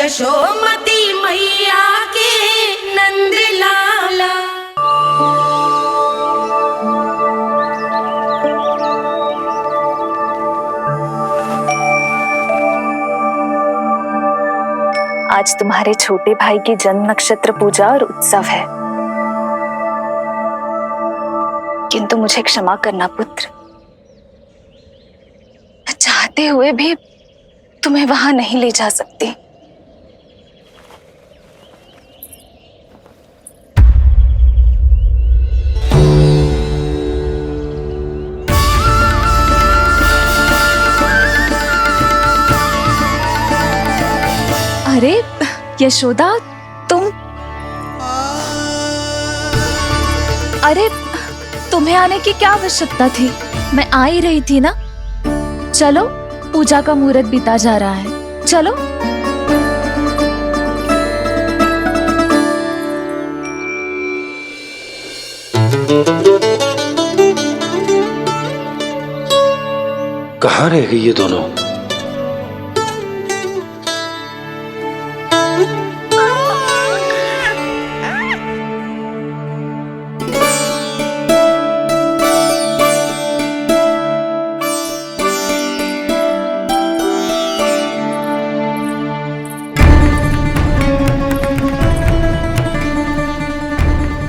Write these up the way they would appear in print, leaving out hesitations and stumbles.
यशोमती मैया के नंद लाला। आज तुम्हारे छोटे भाई की जन्म नक्षत्र पूजा और उत्सव है, किंतु मुझे क्षमा करना पुत्र, चाहते हुए भी तुम्हें वहां नहीं ले जा सकती। अरे यशोदा, अरे तुम्हें आने की क्या आवश्यकता थी? मैं आ ही रही थी ना। चलो, पूजा का मुहूर्त बीता जा रहा है, चलो। कहाँ रह गई ये दोनों?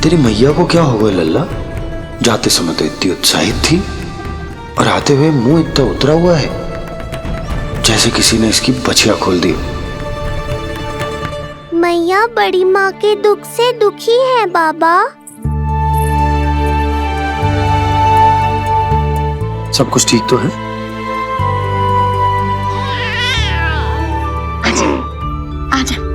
तेरी मैया को क्या हो गया लल्ला? जाते समय तो इतनी उत्साहित थी और आते हुए मुंह इतना उतरा हुआ है जैसे किसी ने इसकी बछिया खोल दी। मैया बड़ी माँ के दुख से दुखी है बाबा। सब कुछ ठीक तो है? आजा।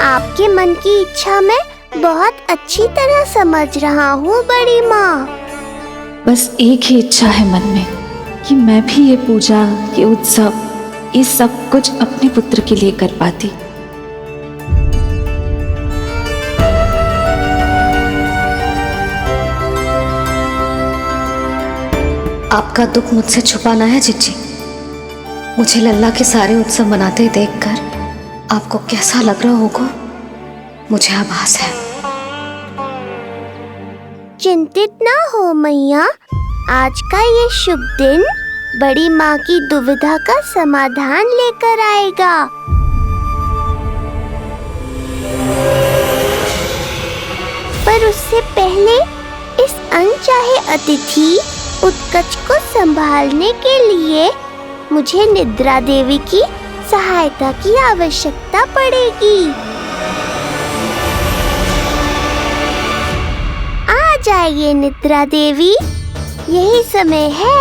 आपके मन की इच्छा मैं बहुत अच्छी तरह समझ रहा हूँ बड़ी माँ। बस एक ही इच्छा है मन में कि मैं भी ये पूजा, ये उत्सव, ये सब कुछ अपने पुत्र के लिए कर पाती। आपका दुख मुझसे छुपाना है जिज्जी। मुझे लल्ला के सारे उत्सव मनाते देखकर आपको कैसा लग रहा होगा, मुझे आभास है। चिंतित ना हो मैया, आज का ये शुभ दिन बड़ी माँ की दुविधा का समाधान लेकर आएगा। पर उससे पहले इस अनचाहे अतिथि उत्कच को संभालने के लिए मुझे निद्रा देवी की सहायता की आवश्यकता पड़ेगी। आ जाइए निद्रा देवी, यही समय है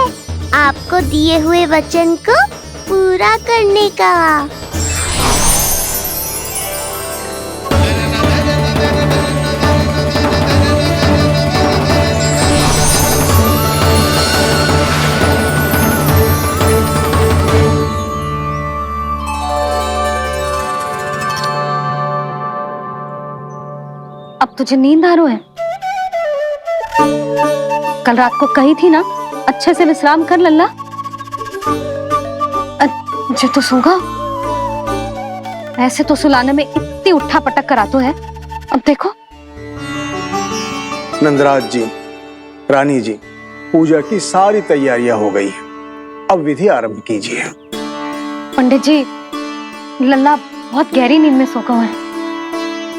आपको दिए हुए वचन को पूरा करने का। अब तुझे नींद आ रही है? कल रात को कही थी ना अच्छे से विश्राम कर लल्ला। जो तो सोगा, ऐसे तो सुलाने में इतनी उठा पटक करा तो है। अब देखो। नंदराज जी, रानी जी, पूजा की सारी तैयारियां हो गई हैं। अब विधि आरंभ कीजिए। पंडित जी, लल्ला बहुत गहरी नींद में सोगा हुआ है।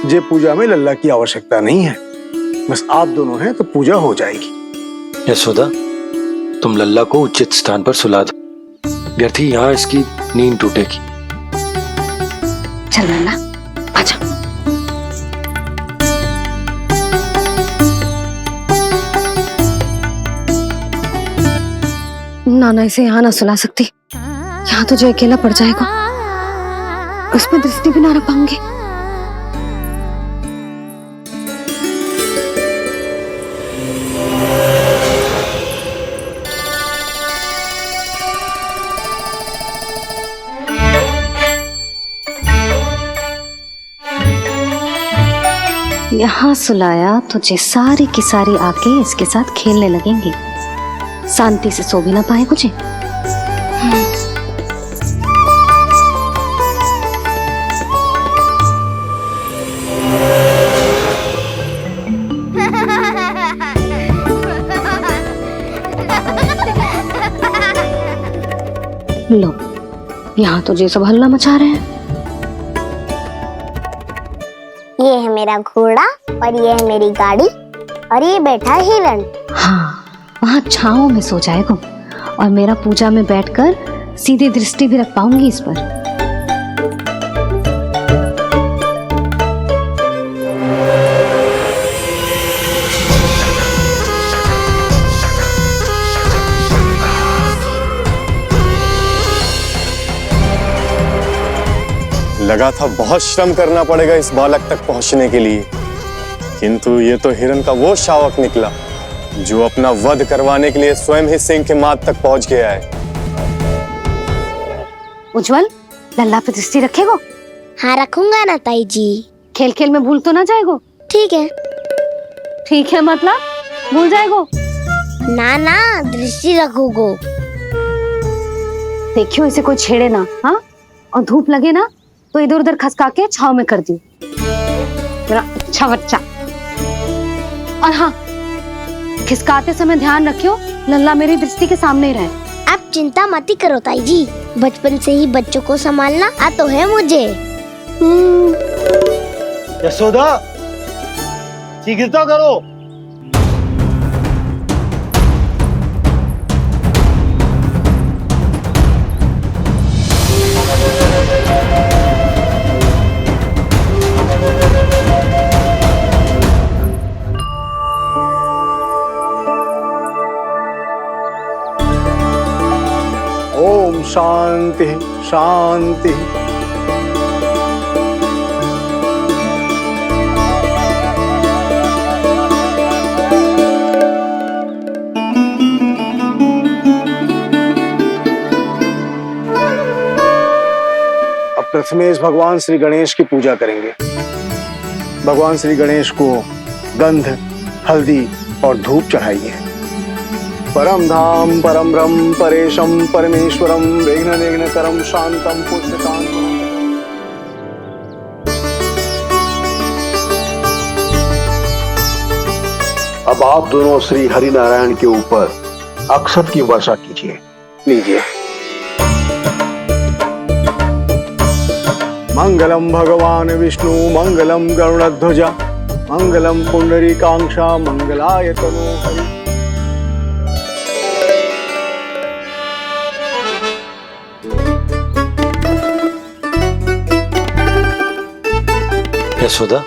जे पूजा में लल्ला की आवश्यकता नहीं है, बस आप दोनों हैं तो पूजा हो जाएगी। यशोदा, तुम लल्ला को उचित स्थान पर सुला दो, व्यर्थी यहाँ इसकी नींद टूटेगी। चल लल्ला, आजा। नाना इसे यहाँ ना सुला सकती, यहाँ तुझे अकेला पड़ जाएगा, उसमें दृष्टि भी ना रख पाऊंगी। यहाँ यहाँ सुलाया तुझे सारी की सारी आके इसके साथ खेलने लगेंगी, शांति से सो भी ना पाए मुझे। लो, यहाँ तो ये सब हल्ला मचा रहे हैं। ये है मेरा घोड़ा और ये है मेरी गाड़ी और ये बैठा है हिरण। हाँ, वहाँ छांव में सो जाएगा और मेरा पूजा में बैठकर सीधी दृष्टि भी रख पाऊंगी इस पर। लगा था बहुत श्रम करना पड़ेगा इस बालक तक पहुंचने के लिए, किंतु ये तो हिरण का वो शावक निकला जो अपना वध करवाने के लिए स्वयं ही सिंह के माथ तक पहुंच गया है। उज्जवल, लल्ला पे दृष्टि रखेगो? हाँ रखूंगा ना ताई जी। खेल खेल में भूल तो ना जाएगो? ठीक है। ठीक है मतलब भूल जाएगो? ना ना, दृष्टि रखोगो। देखियो इसे कोई छेड़े ना, हाँ? और धूप लगे ना तो इधर उधर खसका के छाव में कर दी। मेरा अच्छा बच्चा। और हाँ, खिसकाते समय ध्यान रखियो लल्ला मेरी दृष्टि के सामने ही रहे। आप चिंता मत ही करो ताई जी, बचपन से ही बच्चों को संभालना आता है मुझे। यशोदा, शीघ्र तो करो। ओम शांति शांति। अब प्रथमेश भगवान श्री गणेश की पूजा करेंगे। भगवान श्री गणेश को गंध, हल्दी और धूप चढ़ाइए। परम धाम परम ब्रह्म परेशम परमेश्वरम विघ्न निघ्नकरम शांतम पुष्टकांतम। अब आप दोनों श्री हरि नारायण के ऊपर अक्षत की वर्षा कीजिए। लीजिए। मंगलम भगवान विष्णु मंगलम गरुड़ध्वजा मंगलम पुंडरीकांक्षा मंगलाय तनोहरि। यशोदा,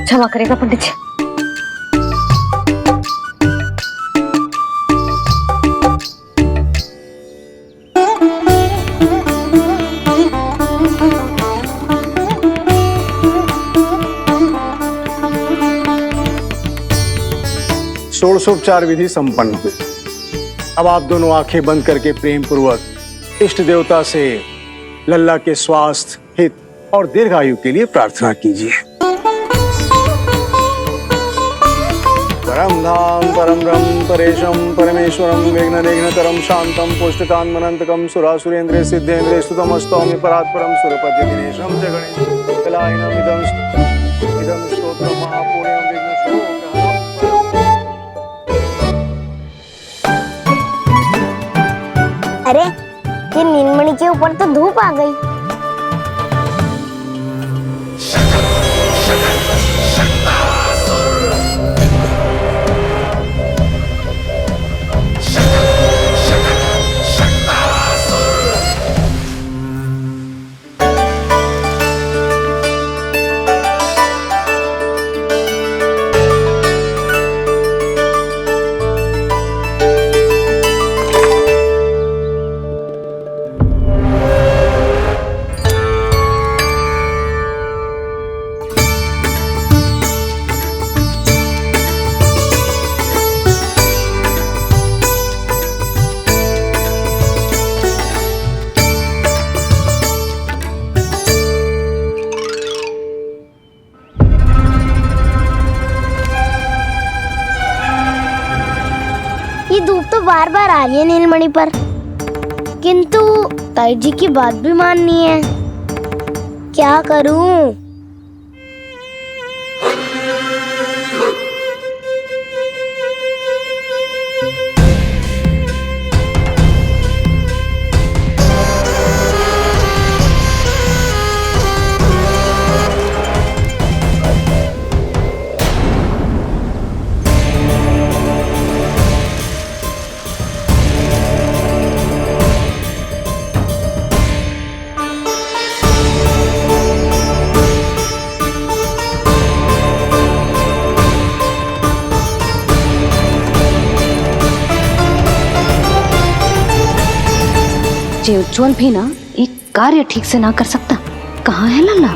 क्षमा करेगा पंडित जी। षोडशोपचार विधि संपन्न हुई। अब आप दोनों आंखें बंद करके प्रेम पूर्वक इष्ट देवता से लल्ला के स्वास्थ्य, हित और दीर्घायु के लिए प्रार्थना कीजिए। परम धाम परम ब्रह्म परेशम परमेश्वरम विघ्न निघ्नकरम शांतम पुष्टकांतमनंतकम सुरासुरेंद्र सिद्धेंद्र स्तुतमस्तौमि परात्परम सुरपति दिनेशम च गणेश कलायनम इदं स्तोत्रम महापुण्यम विघ्नशोकहरम। अरे ये नीलमणि के ऊपर तो धूप आ गई। धूप तो बार बार आ रही है नीलमणि पर, किंतु ताई जी की बात भी माननी है। क्या करूं? जे उज्जवल भी ना एक कार्य ठीक से ना कर सकता। कहाँ है लल्ला?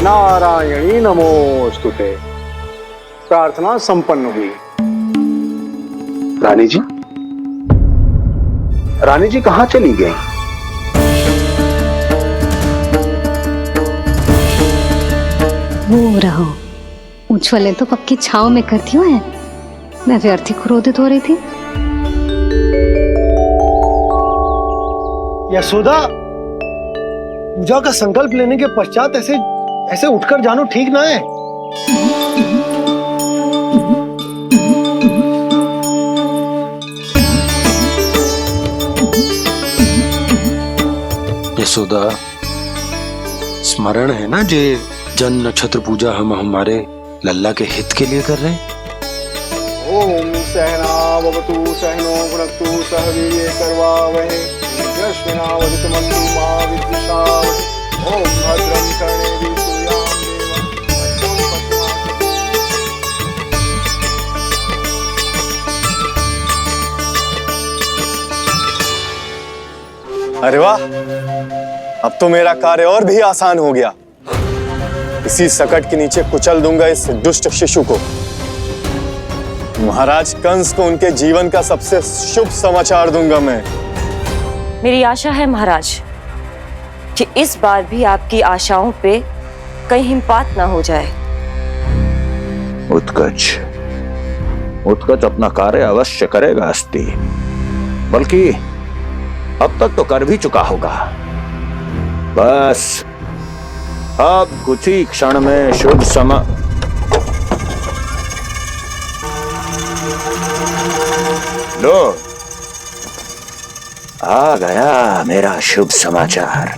नारायणी नमोस्तुते। प्रार्थना संपन्न हुई। रानी जी, रानी जी कहाँ चली गई? वो रहो, उज्जवल ने तो पक्की छाव में कर दियो है। मैं व्यर्थ ही क्रोधित हो रही थी। यशोदा, पूजा का संकल्प लेने के पश्चात ऐसे उठकर जानो ठीक ना है। यशोदा, स्मरण है ना जे जन नक्षत्र पूजा हम हमारे लल्ला के हित के लिए कर रहे हैं। ओम सहना भवतु सहनो भुनक्तु सह वीर्ये करवावहै तेजस्विनावधीतमस्तु मा विद्विषावहै। ओम भद्रं कर्णेभिः सूर्यां देवं। अरे वाह, अब तो मेरा कार्य और भी आसान हो गया। इसी सकट के नीचे कुचल दूंगा इस दुष्ट शिशु को। महाराज कंस को उनके जीवन का सबसे शुभ समाचार दूंगा मैं। मेरी आशा है महाराज कि इस बार भी आपकी आशाओं पे कहीं हिमपात ना हो जाए। उत्कच अपना कार्य अवश्य करेगा अस्ति, बल्कि अब तक तो कर भी चुका होगा। बस अब कुछ ही क्षण में शुभ समय। लो, आ गया मेरा शुभ समाचार।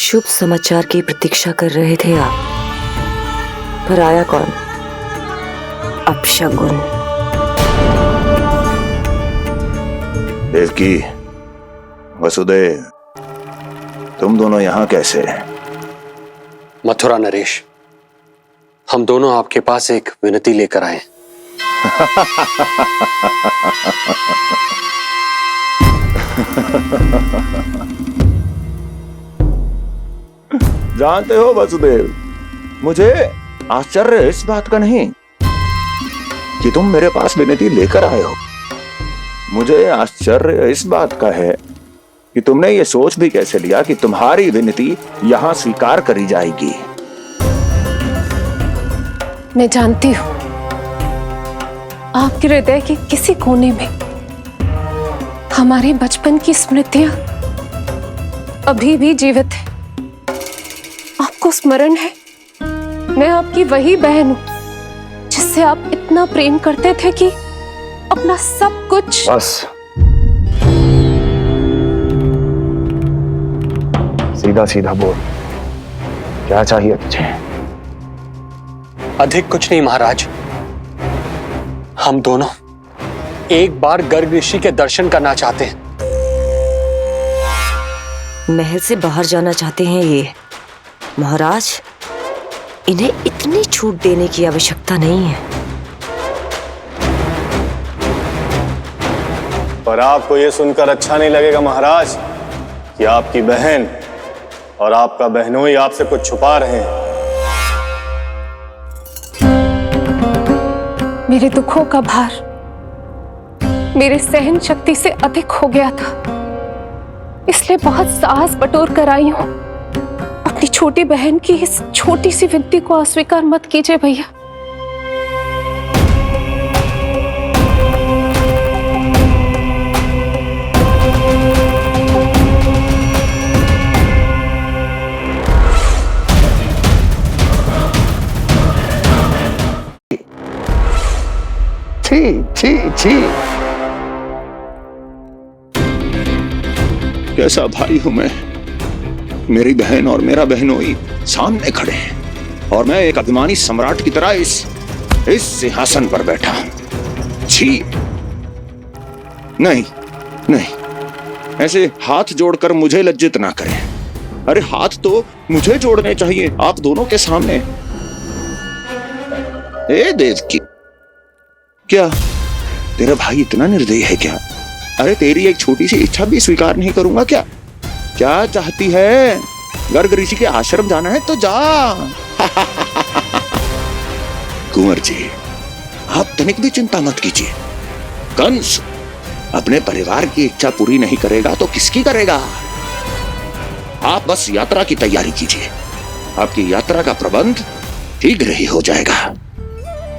शुभ समाचार की प्रतीक्षा कर रहे थे आप, पर आया कौन? अपशगुन। देवकी, वसुदेव, तुम दोनों यहाँ कैसे? मथुरा नरेश, हम दोनों आपके पास एक विनती लेकर आए। जानते हो वसुदेव, मुझे आश्चर्य इस बात का नहीं कि तुम मेरे पास विनती लेकर आए हो। मुझे आश्चर्य इस बात का है कि तुमने ये सोच भी कैसे लिया कि तुम्हारी विनती यहां स्वीकार करी जाएगी। मैं जानती हूं आपके हृदय के किसी कोने में हमारे बचपन की स्मृतियां अभी भी जीवित है। आपको स्मरण है, मैं आपकी वही बहन हूं जिससे आप इतना प्रेम करते थे कि अपना सब कुछ। बस, सीधा सीधा बोल, क्या चाहिए तुझे? अधिक कुछ नहीं महाराज, हम दोनों एक बार गर्ग ऋषि के दर्शन करना चाहते हैं। महल से बाहर जाना चाहते हैं ये। महाराज, इन्हें इतनी छूट देने की आवश्यकता नहीं है। पर आपको यह सुनकर अच्छा नहीं लगेगा महाराज कि आपकी बहन और आपका बहनोई आपसे कुछ छुपा रहे हैं। मेरे दुखों का भार मेरे सहन शक्ति से अधिक हो गया था, इसलिए बहुत साहस बटोर कर आई हूं। अपनी छोटी बहन की इस छोटी सी विनती को अस्वीकार मत कीजिए भैया। छी छी छी, कैसा भाई हूं मैं। मेरी बहन और मेरा बहनोई सामने खड़े हैं और मैं एक अभिमानी सम्राट की तरह इस सिंहासन पर बैठा हूं। छी, नहीं नहीं, ऐसे हाथ जोड़कर मुझे लज्जित ना करें। अरे हाथ तो मुझे जोड़ने चाहिए आप दोनों के सामने। ए देवकी, क्या तेरा भाई इतना निर्दयी है क्या? अरे तेरी एक छोटी सी इच्छा भी स्वीकार नहीं करूंगा क्या? क्या चाहती है? गर्ग ऋषि के आश्रम जाना है तो जा। कुंवर जी, आप तनिक भी चिंता मत कीजिए। कंस अपने परिवार की इच्छा पूरी नहीं करेगा तो किसकी करेगा? आप बस यात्रा की तैयारी कीजिए, आपकी यात्रा का प्रबंध शीघ्र ही हो जाएगा।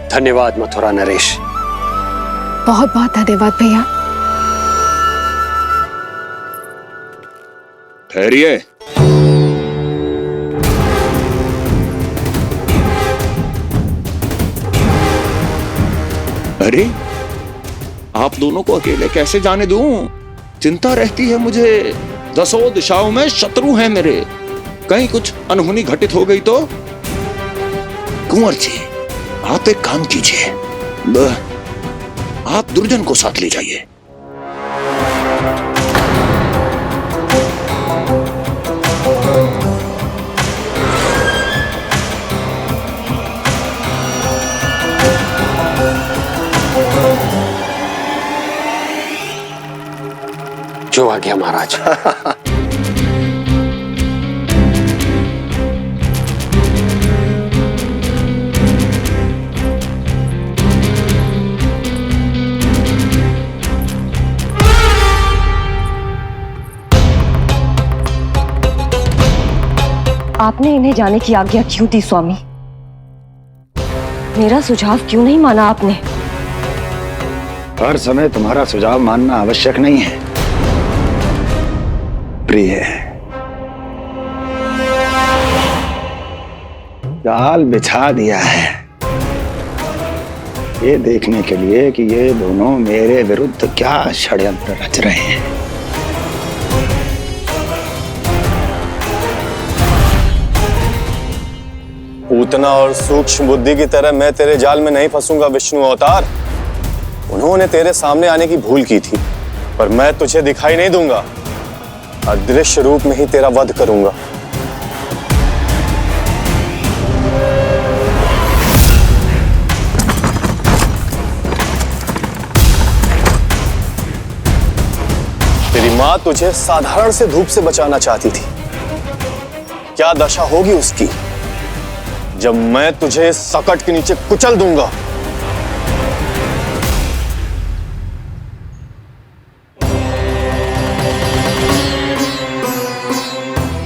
धन्यवाद मथुरा नरेश। बहुत बहुत धन्यवाद भैया। ठहरिए। अरे आप दोनों को अकेले कैसे जाने दूं? चिंता रहती है मुझे। 10 दिशाओं में शत्रु हैं मेरे, कहीं कुछ अनहोनी घटित हो गई तो? कुंवर जी, आप एक काम कीजिए, आप दुर्जन को साथ ले जाइए। जो आ गया महाराज। आपने इन्हें जाने की आज्ञा क्यों दी स्वामी? मेरा सुझाव क्यों नहीं माना आपने? हर समय तुम्हारा सुझाव मानना आवश्यक नहीं है प्रिय। जाल बिछा दिया है ये देखने के लिए कि ये दोनों मेरे विरुद्ध क्या षड्यंत्र रच रहे हैं। पूतना और सूक्ष्म बुद्धि की तरह मैं तेरे जाल में नहीं फंसूंगा विष्णु अवतार। उन्होंने तेरे सामने आने की भूल की थी, पर मैं तुझे दिखाई नहीं दूंगा। अदृश्य रूप में ही तेरा वध करूंगा। तेरी मां तुझे साधारण से धूप से बचाना चाहती थी। क्या दशा होगी उसकी जब मैं तुझे सकट के नीचे कुचल दूंगा।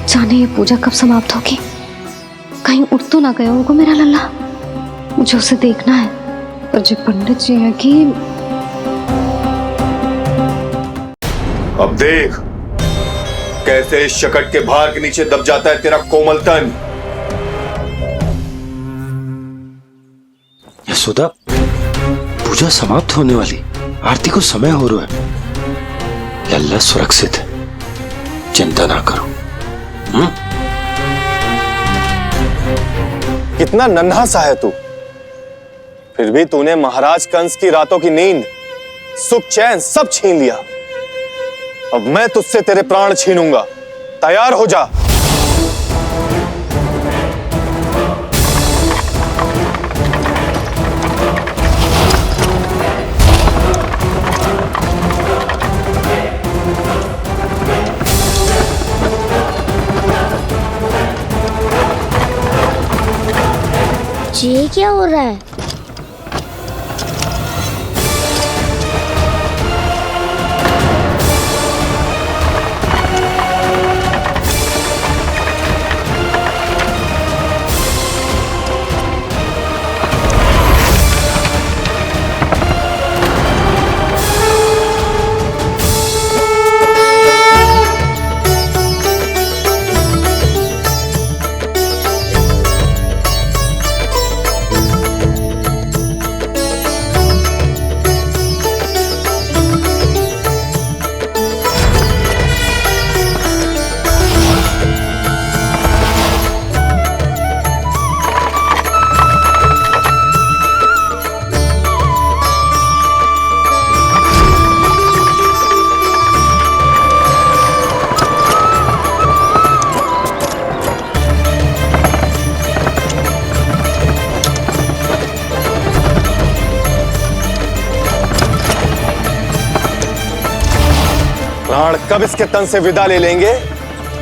जाने ये पूजा कब समाप्त होगी? कहीं उठ तो ना गया होगा मेरा लल्ला। मुझे उसे देखना है। पर जो पंडित जी है कि अब देख कैसे इस शकट के भार के नीचे दब जाता है तेरा कोमल तन। यशोदा, पूजा समाप्त होने वाली, आरती को समय हो रहा है। लल्ला सुरक्षित है, चिंता ना करो। कितना नन्हा सा है तू, फिर भी तूने महाराज कंस की रातों की नींद सुख चैन सब छीन लिया। अब मैं तुझसे तेरे प्राण छीनूंगा। तैयार हो जा। ये क्या हो रहा है? प्राण कब इसके तन से विदा ले लेंगे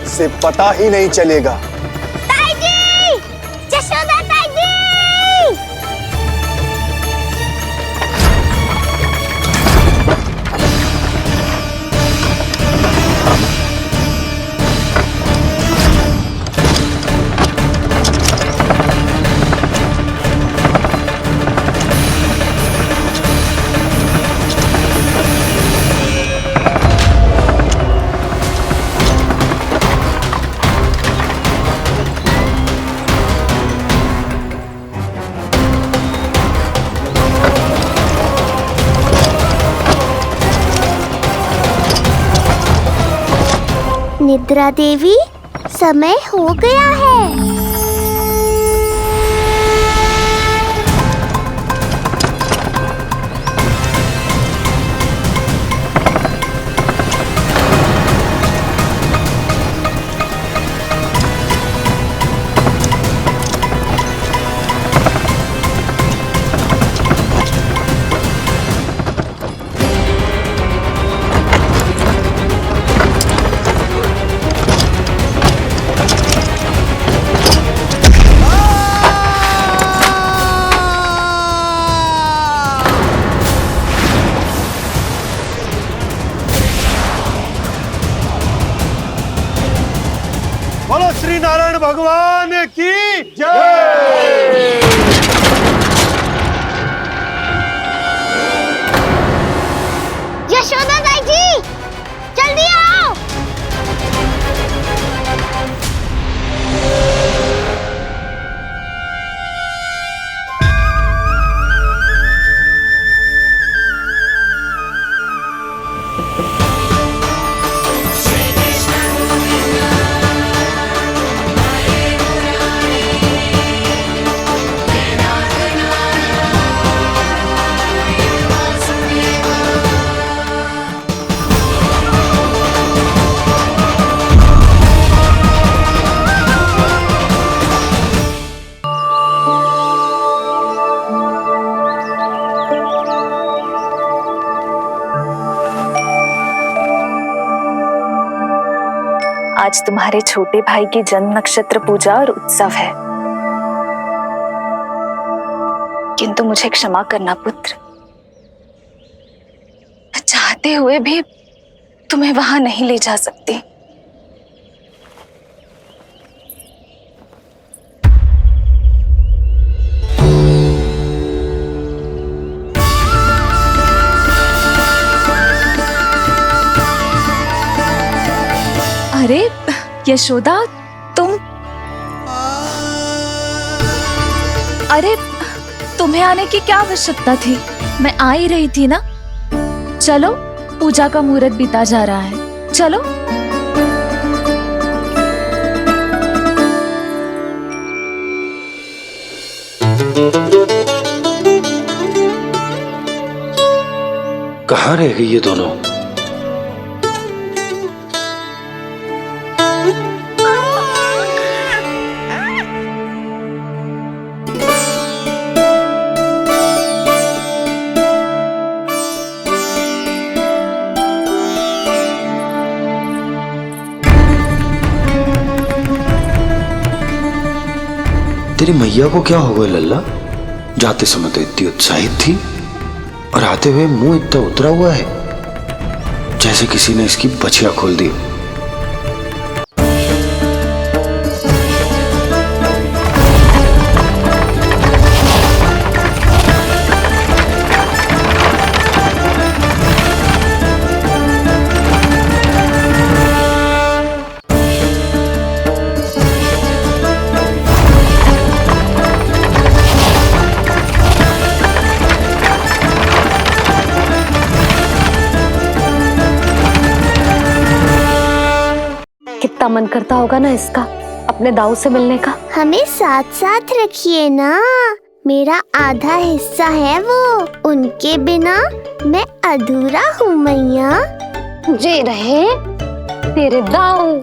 इसे पता ही नहीं चलेगा। ताई जी! जशोदा ताई जी! निद्रा देवी, समय हो गया है। बोलो श्री नारायण भगवान की जय। यशोदा ताई जी, जल्दी आओ। आज तुम्हारे छोटे भाई की जन्म नक्षत्र पूजा और उत्सव है, किंतु मुझे क्षमा करना पुत्र, मैं चाहते हुए भी तुम्हें वहां नहीं ले जा सकती। अरे यशोदा, तुम, अरे तुम्हें आने की क्या आवश्यकता थी? मैं आ ही रही थी ना। चलो, पूजा का मुहूर्त बीता जा रहा है, चलो। कहाँ रह गई ये दोनों? तेरी मैया को क्या हो गया लल्ला? जाते समय तो इतनी उत्साहित थी और आते हुए मुंह इतना उतरा हुआ है जैसे किसी ने इसकी बछिया खोल दी। कितना मन करता होगा ना इसका अपने दाऊ से मिलने का। हमें साथ साथ रखिए ना, मेरा आधा हिस्सा है वो, उनके बिना मैं अधूरा हूँ मैया। जे रहे तेरे दाऊ।